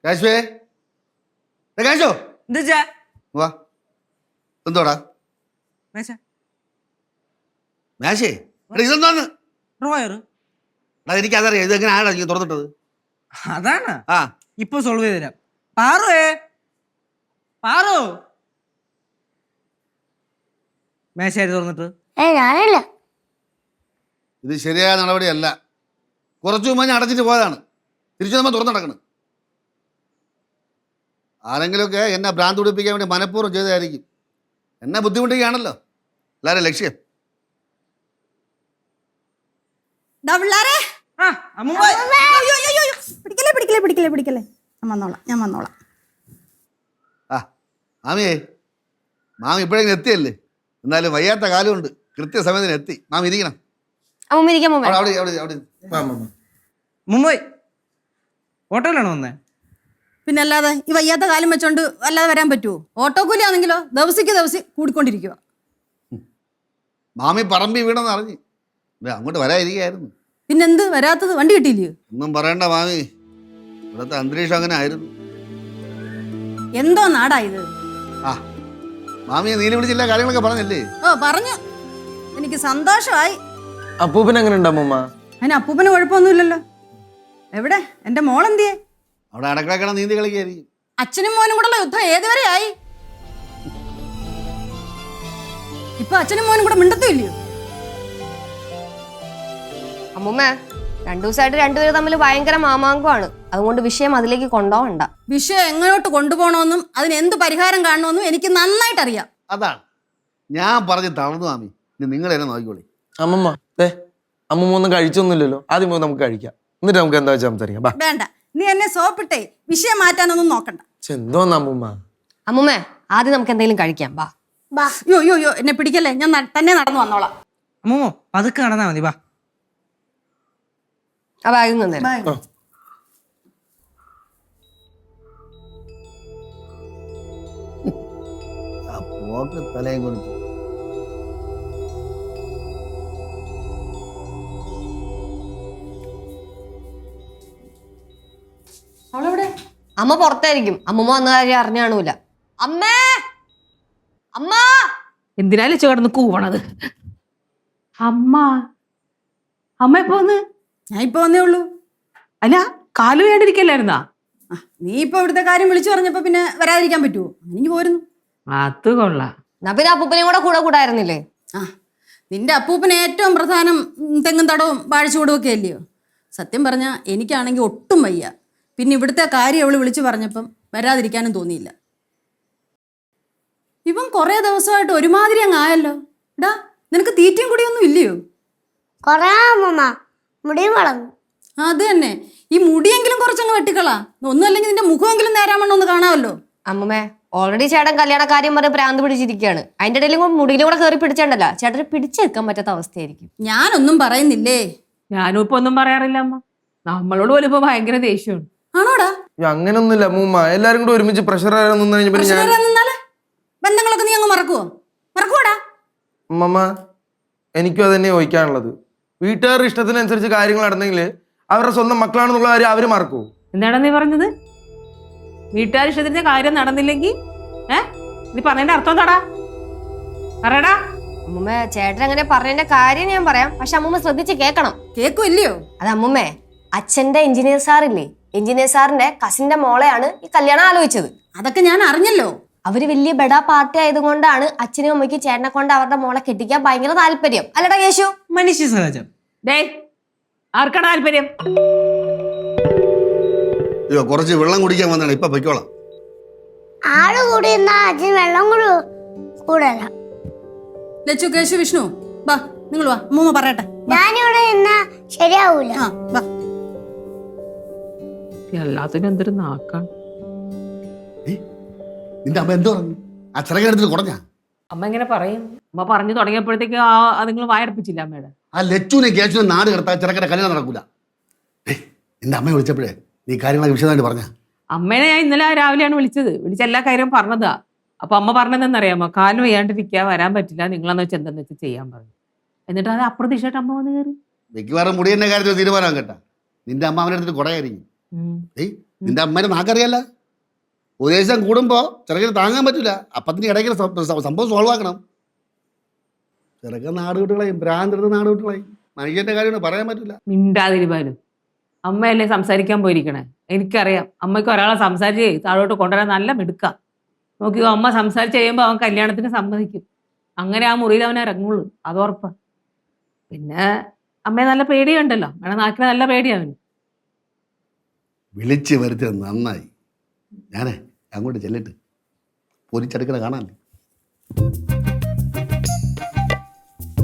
കാശുവേ കാശോ എന്താ വാ എന്തോടാ മേശ മേശേ എടാ ഇതെന്താന്ന് ഡ്രോയർ എടാ എനിക്കതറിയാം ഇത് എങ്ങനെ ആടാ നീ തുറന്നിട്ടത് അതാണ് ആ ഇപ്പൊ സോൾവ് ചെയ്ത് തരാം പാറു മേശ തുറന്നിട്ട് ഞാനല്ല. ഇത് ശരിയായ നടപടിയല്ല. കുറച്ചു മുമ്പ് ഞാൻ അടച്ചിട്ട് പോയതാണ്. തിരിച്ചു നമ്മൾ തുറന്നു നടക്കണം. ആരെങ്കിലുമൊക്കെ എന്നെ ഭ്രാന്ത് പിടിപ്പിക്കാൻ വേണ്ടി മനഃപൂർവ്വം ചെയ്തതായിരിക്കും. എന്നെ ബുദ്ധിമുട്ടിക്കുകയാണല്ലോ എല്ലാവരും ലക്ഷ്യം. പിടിക്കല്ലേ ഞാൻ വന്നോളാം. ആ മാമിയേ, മാമി ഇപ്പോഴെങ്കിലും എത്തിയല്ലേ? എന്നാലും വയ്യാത്ത കാലമുണ്ട്, കൃത്യസമയത്തിന് എത്തി. മാമി ഇരിക്കണം. മുംബൈ ഓട്ടോയിലാണോ വന്നേ? പിന്നെ അല്ലാതെ ഈ വയ്യാത്ത കാലം വെച്ചോണ്ട് അല്ലാതെ വരാൻ പറ്റുമോ? ഓട്ടോ കൂലി ആണെങ്കിലോ ദിവസിക്ക് കൂടിക്കൊണ്ടിരിക്കുക. മാമി പറമ്പി വീണെന്ന് അറിഞ്ഞ് അങ്ങോട്ട് വരാതിരിക്കുകയായിരുന്നു. പിന്നെന്ത് വരാത്തത്? വണ്ടി കിട്ടിയില്ലയോ? ഒന്നും പറയണ്ട മാമി, ഇവിടുത്തെ അന്തരീക്ഷം അങ്ങനെ ആയിരുന്നു. എന്തോ നാടാ ഇത്? ആ മാമിയെ നീല വിളിച്ചില്ല കാര്യങ്ങളൊക്കെ പറഞ്ഞല്ലേ? ഓ പറഞ്ഞു, എനിക്ക് സന്തോഷമായി. അപ്പൂപ്പൻ എങ്ങനെ ഉണ്ടാമ്മ? അതിന് അപ്പൂപ്പന് കുഴപ്പമൊന്നുമില്ലല്ലോ. എവിടെ എന്റെ മോളെന്തിയെ? അവിടെ അടക്കളക്കണ നീന്തി കളിക്കായിരിക്കും. അച്ഛനും മോനും കൂടെ യുദ്ധം ഏതുവരെ ആയി? ഇപ്പൊ അച്ഛനും മോനും കൂടെ മിണ്ടത്തുമില്ലയോ? അമ്മൂമ്മ, 2 ദിവസമായിട്ട് രണ്ടുപേരും തമ്മിൽ ഭയങ്കര മാമാങ്കമാണ്. അതുകൊണ്ട് വിഷയം അതിലേക്ക് കൊണ്ടുപോകണ്ട. വിഷയം എങ്ങോട്ട് കൊണ്ടുപോകണമെന്നും അതിന് എന്ത് പരിഹാരം കാണണമെന്നും എനിക്ക് നന്നായിട്ട് അറിയാം. അതാണ് ഞാൻ പറഞ്ഞ് തളർന്നു മാമി. ഇനി നിങ്ങൾ എന്നെ നോക്കിക്കോളി. അമ്മമ്മ അമ്മമ്മ ഒന്നും കഴിച്ചൊന്നുമില്ലല്ലോ. ആദ്യം പോയി നമുക്ക് കഴിക്കാം, എന്നിട്ട് നമുക്ക് എന്താ വെച്ചാൽ സംസാരിക്കാം. വേണ്ട, നീ എന്നെ സോപ്പിട്ടേ വിഷയം മാറ്റാനൊന്നും നോക്കണ്ട. എന്തോന്ന് അമ്മമ്മ? അമ്മൂമ്മ, ആദ്യം നമുക്ക് എന്തെങ്കിലും കഴിക്കാം. ബാ. യോ എന്നെ പിടിക്കല്ലേ, ഞാൻ തന്നെ നടന്നു വന്നോളാം. അമ്മൂമ്മോ പതുക്കെ നടന്നാ മതി. ബാ ആ ബാഗും തന്നെ. തലയും കൊടുത്തു. അവളെവിടെ? അമ്മ പുറത്തായിരിക്കും. അമ്മൂമ്മ വന്ന കാര്യം അറിഞ്ഞു കാണൂല. അമ്മേ, അമ്മ എന്തിനാലും ചേർന്ന് കൂവണത്? അമ്മ എപ്പോ വന്ന്? ഞാൻ ഇപ്പൊ വന്നേ ഉള്ളൂ. അല്ല, കാല് വേണ്ടിരിക്കല്ലായിരുന്നാ? നീ ഇപ്പൊ ഇവിടുത്തെ കാര്യം വിളിച്ചു പറഞ്ഞപ്പോ പിന്നെ വരാതിരിക്കാൻ പറ്റുമോ? എനിക്ക് പോരുന്നു. അത് കൊള്ളാം. എന്നാ പിന്നെ അപ്പൂപ്പനെയും കൂടെ കൂടായിരുന്നില്ലേ? ആ, നിന്റെ അപ്പൂപ്പന് ഏറ്റവും പ്രധാനം തെങ്ങും തടവും വാഴച്ചൂടും ഒക്കെ അല്ലയോ? സത്യം പറഞ്ഞാൽ എനിക്കാണെങ്കിൽ ഒട്ടും വയ്യ. പിന്നെ ഇവിടുത്തെ കാര്യം അവള് വിളിച്ചു പറഞ്ഞപ്പം വരാതിരിക്കാനും തോന്നിയില്ല. ഇവൻ കുറേ ദിവസമായിട്ട് ഒരുമാതിരി അങ്ങ് ആയല്ലോ. ഇടാ, നിനക്ക് തീറ്റയും കൂടിയൊന്നും ഇല്ലയോ? മുടി വളർന്നു. അത് തന്നെ, ഈ മുടിയെങ്കിലും കുറച്ചങ്ങ് വെട്ടിക്കളാ. ഒന്നും അല്ലെങ്കിൽ നിന്റെ മുഖമെങ്കിലും നേരാമണ്ണം ഒന്ന് കാണാമല്ലോ. അമ്മമ്മേ, ഓൾറെഡി ചേട്ടൻ കല്യാണ കാര്യം പറഞ്ഞ് പ്രാന്ത് പിടിച്ചിരിക്കുകയാണ്. അതിന്റെ ഇടയിൽ മുടിയിലൂടെ കയറി പിടിച്ചണ്ടല്ല, ചേട്ടന് പിടിച്ചെടുക്കാൻ പറ്റാത്ത അവസ്ഥയായിരിക്കും. ഞാനൊന്നും പറയുന്നില്ലേ. ഞാനും ഇപ്പൊ ഒന്നും പറയാറില്ല അമ്മ. നമ്മളോട് പോലും ഇപ്പൊ ഭയങ്കര ദേഷ്യമാണ്. ആണോടാ? അങ്ങനൊന്നുമില്ല അമ്മൂമ്മ. എല്ലാരും കൂടെ ഒരുമിച്ച് പ്രഷർ ബന്ധങ്ങളൊക്കെ നീ അങ്ങ് മറക്കുവാടാ. അമ്മമ്മ, എനിക്കും അത് തന്നെ ചോദിക്കാനുള്ളത്. വീട്ടുകാരുടെ ഇഷ്ടത്തിനനുസരിച്ച് കാര്യങ്ങൾ നടന്നെങ്കിൽ അവരുടെ സ്വന്തം മക്കളാണെന്നുള്ള കാര്യം അവര് മറക്കൂ. എന്താണ് നീ പറഞ്ഞത്? വീട്ടുകാർ ഇഷ്ടത്തിന്റെ കാര്യം നടന്നില്ലെങ്കിൽ നീ പറഞ്ഞതിന്റെ അർത്ഥം എന്താടാ? പറയടാ. അമ്മൂമ്മ, ചേട്ടൻ അങ്ങനെ പറഞ്ഞതിന്റെ കാര്യം ഞാൻ പറയാം. പക്ഷെ അമ്മൂമ്മ ശ്രദ്ധിച്ച് കേൾക്കണം. കേൾക്കുമല്ലയോ? അത് അമ്മൂമ്മേ, അച്ഛന്റെ എഞ്ചിനീയർ സാറില്ലേ, എഞ്ചിനീയർ സാറിന്റെ കസിന്റെ മോളെയാണ് ഈ കല്യാണം ആലോചിച്ചത്. അതൊക്കെ ഞാൻ അറിഞ്ഞല്ലോ. അവര് വലിയ ബെഡാ പാർട്ടി ആയതുകൊണ്ടാണ് അച്ഛനും അമ്മയ്ക്കും ചേട്ടനെ കൊണ്ട് അവരുടെ മോളെ കെട്ടിക്കാൻ ഭയങ്കര താല്പര്യം. അല്ലടാ കേശു? മനുഷ്യ സഹജം. ആർക്കാണ് താല്പര്യം? അയ്യോ, കുറച്ച് വെള്ളം കുടിക്കാൻ വന്നാണ്. ഇപ്പൊ പൊയ്ക്കോളാം. ആള് കൂടി അച്ഛൻ വെള്ളം കൂടല. ലച്ചു, കേശു, വിഷ്ണു, വാ, നിങ്ങൾ വാ. അമ്മൂമ്മ പറയട്ടെ. ഞാനിവിടെ നിന്നാ ശരിയാവൂല. എല്ലാത്തിനും എന്തൊരു നാക്കാണ്. നിന്റെ അമ്മ എന്തോ പറഞ്ഞു? ആ ചിറകെടുത്തിട്ട് കുറഞ്ഞ അമ്മ ഇങ്ങനെ പറയും. അമ്മ പറഞ്ഞു തുടങ്ങിയപ്പോഴത്തേക്ക് നിങ്ങൾ വായടപ്പിച്ചില്ല അമ്മയുടെ. ആ ലച്ചുവിനെ കേശുവിനെ നാട് കിടത്താൻ ചിറക്കയുടെ കല്യാണം നടക്കൂല. നിന്റെ അമ്മയെ വിളിച്ചപ്പോഴേ നീ കാര്യങ്ങളൊക്കെ വിശദമായിട്ട് പറഞ്ഞ. അമ്മേനെ ഞാൻ ഇന്നലെ രാവിലെയാണ് വിളിച്ച എല്ലാ കാര്യവും പറഞ്ഞതാ. അപ്പൊ അമ്മ പറഞ്ഞതെന്നറിയാമോ? കാലം വയ്യാണ്ടിരിക്കുക, വരാൻ പറ്റില്ല, നിങ്ങളെന്ന് വെച്ചാൽ എന്താന്ന് വെച്ചാൽ ചെയ്യാൻ പറഞ്ഞു. എന്നിട്ട് അത് അപ്രതീക്ഷിച്ചായിട്ട് അമ്മ വന്ന് കയറി. മിക്കവാറും മുടിയന്റെ കാര്യത്തിൽ തീരുമാനം കേട്ടാ. നിന്റെ അമ്മ അവനെ എടുത്തിട്ട് കുറയായിരിക്കും. നിന്റെ അമ്മേനെ നാക്കറിയല്ല. ഒരു ദിവസം കൂടുമ്പോൾ ചെറുക്കന് താങ്ങാൻ പറ്റില്ല. അപ്പത്തിന് ഇടയ്ക്ക് സംഭവം സോൾവ് ആക്കണം. ചെറുക്കൻ നാട് വിട്ടുകളയും, ഭ്രാന്തെടുത്ത് നാട് വിട്ടുകളയും. മനുഷ്യന്റെ കാര്യമാണ്, പറയാൻ പറ്റില്ല. മിണ്ടാതിരിപ്പാലും അമ്മയല്ലേ സംസാരിക്കാൻ പോയിരിക്കണേ. എനിക്കറിയാം അമ്മയ്ക്ക് ഒരാളെ സംസാരിച്ച് താഴോട്ട് കൊണ്ടുവരാൻ നല്ല മിടുക്കാം. നോക്കിയോ, അമ്മ സംസാരിച്ച് കഴിയുമ്പോൾ അവൻ കല്യാണത്തിന് സമ്മതിക്കും. അങ്ങനെ ആ മുറിയിൽ അവൻ ഇറങ്ങുള്ളൂ, അത് ഉറപ്പാ. പിന്നെ അമ്മയെ നല്ല പേടിയുണ്ടല്ലോ, വേണം നാക്കിന് നല്ല പേടിയാണ്. വിളിച്ച് വരുത്തിയത് നന്നായി. ഞാനേ അങ്ങോട്ട് ചെല്ലിട്ട് പൊരിച്ചെടുക്കണ കാണാൻ.